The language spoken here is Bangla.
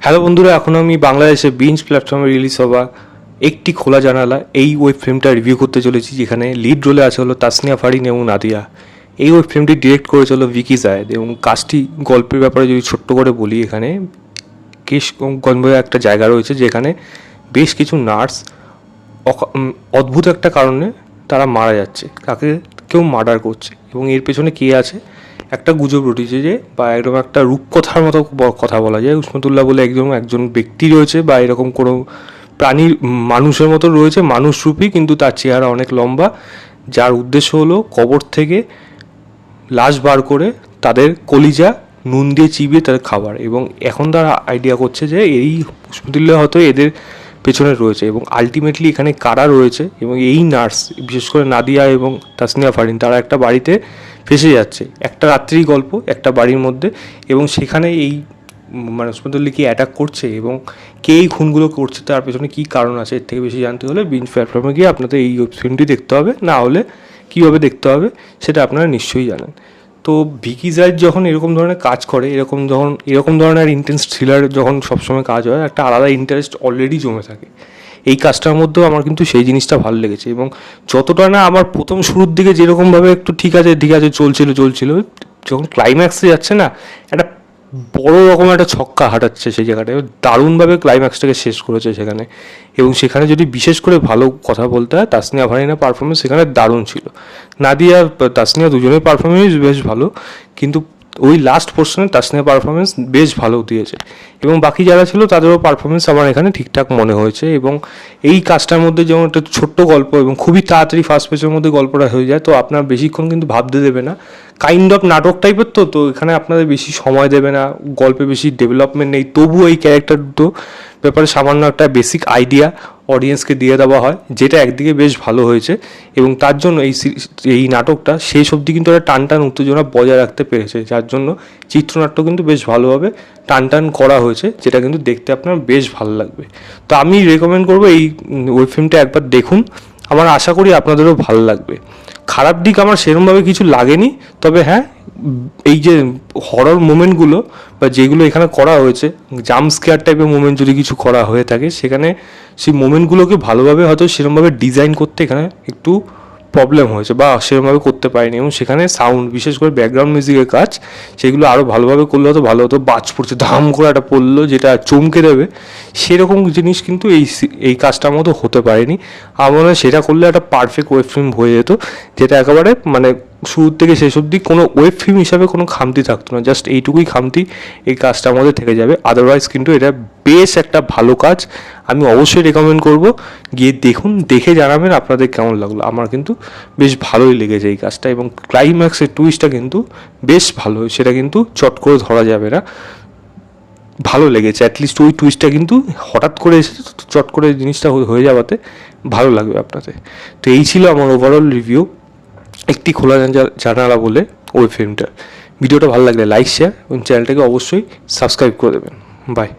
হ্যালো বন্ধুরা, এখন আমি বাংলাদেশে বিঞ্জ প্ল্যাটফর্মে রিলিজ হওয়া একটি খোলা জানালা এই ওয়েব ফিল্মটা রিভিউ করতে চলেছি, যেখানে লিড রোলে আছে হলো তাসনিয়া ফারিন এবং নাদিয়া। এই ওয়েব ফিল্মটি ডিরেক্ট করেছে হলো ভিকি জায়েদ এবং কাজটি গল্পের ব্যাপারে যদি ছোট্ট করে বলি, এখানে কেশগঞ্জে একটা জায়গা রয়েছে যেখানে বেশ কিছু নার্স অদ্ভুত একটা কারণে তারা মারা যাচ্ছে, তাকে কেউ মার্ডার করছে এবং এর পেছনে কে আছে একটা গুজব রটিছে যে, বা এরকম একটা রূপকথার মতো কথা বলা যায়, উসমতুল্লাহ বলে একজন ব্যক্তি রয়েছে বা এরকম কোনো প্রাণীর মানুষের মতো রয়েছে, মানুষরূপী, কিন্তু তার চেহারা অনেক লম্বা, যার উদ্দেশ্য হলো কবর থেকে লাশ বার করে তাদের কলিজা নুন দিয়ে চিবিয়ে তাদের খাবার। এবং এখন তারা আইডিয়া করছে যে এই উসমতুল্লাহ হয়তো এদের পেছনে রয়েছে এবং আলটিমেটলি এখানে কারা রয়েছে। এবং এই নার্স, বিশেষ করে নাদিয়া এবং তাসনিয়া ফারিন, তারা একটা বাড়িতে ফেসে যাচ্ছে, একটা রাত্রির গল্প একটা বাড়ির মধ্যে, এবং সেখানে এই মানে উসমতুল্লাহ কি অ্যাটাক করছে এবং কে এই খুনগুলো করছে, তার পেছনে কী কারণ আছে, এর থেকে বেশি জানতে হলে বিঞ্জ প্ল্যাটফর্মে গিয়ে আপনাদের এই ওয়েব ফিল্মটি দেখতে হবে, না হলে কীভাবে দেখতে হবে সেটা আপনারা নিশ্চয়ই জানেন। তো ভিকি জায়েদ যখন এরকম ধরনের কাজ করে, এরকম ধরনের ইন্টেন্স থ্রিলার যখন সবসময় কাজ হয়, একটা আলাদা ইন্টারেস্ট অলরেডি জমে থাকে। এই কাজটার মধ্যেও আমার কিন্তু সেই জিনিসটা ভালো লেগেছে। এবং যতটা না আমার প্রথম শুরুর দিকে যেরকমভাবে একটু ঠিক আছে চলছিল, যখন ক্লাইম্যাক্সে যাচ্ছে না, একটা বড় রকম একটা ছক্কা হাঁটাচ্ছে সেই জায়গাটায়, দারুণভাবে ক্লাইম্যাক্সটাকে শেষ করেছে সেখানে। এবং সেখানে যদি বিশেষ করে ভালো কথা বলতে হয়, তাসনিয়া ফারিনের পারফরমেন্স সেখানে দারুণ ছিল। নাদিয়া তাসনিয়া দুজনের পারফরমেন্স বেশ ভালো, কিন্তু ওই লাস্ট পোর্শনে তাসনিয়া পারফরমেন্স বেশ ভালো দিয়েছে। এবং বাকি যারা ছিল তাদেরও পারফরমেন্স আমার এখানে ঠিকঠাক মনে হয়েছে। এবং এই কাজটার মধ্যে যেমন একটা ছোট্ট গল্প এবং খুবই তাড়াতাড়ি ফার্স্ট পেজের মধ্যে গল্পটা হয়ে যায়, তো আপনার বেশিক্ষণ কিন্তু ভাবতে দেবে না, কাইন্ড অফ নাটক টাইপের, তো এখানে আপনাদের বেশি সময় দেবে না, গল্পে বেশি ডেভেলপমেন্ট নেই, তবুও এই ক্যারেক্টার দুটো ব্যাপারে সামান্য একটা বেসিক আইডিয়া অডিয়েন্সকে দিয়ে দেওয়া হয়, যেটা একদিকে বেশ ভালো হয়েছে। এবং তার জন্য এই নাটকটা শেষ অবধি কিন্তু একটা টান উত্তেজনা বজায় রাখতে পেরেছে, যার জন্য চিত্রনাট্য কিন্তু বেশ ভালোভাবে টান করা হয়েছে, যেটা কিন্তু দেখতে আপনার বেশ ভালো লাগবে। তো আমি রেকমেন্ড করবো এই ওয়েব ফিল্মটা একবার দেখুন, আমার আশা করি আপনাদেরও ভালো লাগবে। খারাপ দিক আমার সেরকমভাবে কিছু লাগেনি, তবে হ্যাঁ, এই যে হরর মোমেন্টগুলো বা যেগুলো এখানে করা হয়েছে, জাম্প স্কেয়ার টাইপের মোমেন্ট যদি কিছু করা হয়ে থাকে, সেখানে সেই মোমেন্টগুলোকে ভালোভাবে হয়তো সেরকমভাবে ডিজাইন করতে এখানে একটু প্রবলেম হয়েছে বা সেরকমভাবে করতে পারিনি। এবং সেখানে সাউন্ড, বিশেষ করে ব্যাকগ্রাউন্ড মিউজিকের কাজ, সেগুলো আরও ভালোভাবে করলে হয়তো ভালো হতো। বাজ পড়ছে, ধাম করে একটা পড়লো যেটা চমকে দেবে, সেরকম জিনিস কিন্তু এই কাজটার মতো হতে পারেনি। আমার মনে হয় সেটা করলে একটা পারফেক্ট ওয়েব ফিল্ম হয়ে যেত, যেটা একেবারে মানে শুরু থেকে শেষ অবধি কোনো ওয়েব ফিল্ম হিসাবে কোনো খামতি থাকতো না, জাস্ট এইটুকুই খামতি এই কাজটার মধ্যে থেকে যাবে। আদারওয়াইজ কিন্তু এটা বেশ একটা ভালো কাজ, আমি অবশ্যই রেকমেন্ড করব, গিয়ে দেখুন, দেখে জানাবেন আপনাদের কেমন লাগলো। আমার কিন্তু বেশ ভালোই লেগেছে এই কাজটা, এবং ক্লাইম্যাক্সের টুইস্টটা কিন্তু বেশ ভালো, সেটা কিন্তু চট করে ধরা যাবে না, ভালো লেগেছে। অ্যাটলিস্ট ওই টুইস্টটা কিন্তু হঠাৎ করে এসে চট করে জিনিসটা হয়ে যাওয়াতে ভালো লাগবে আপনাদের। তো এই ছিল আমার ওভারঅল রিভিউ একটি খোলা জানালা বলে ওই ফিল্মটা। ভিডিওটা ভালো লাগলে লাইক, শেয়ার এবং চ্যানেলটাকে অবশ্যই সাবস্ক্রাইব করে দেবেন। বাই।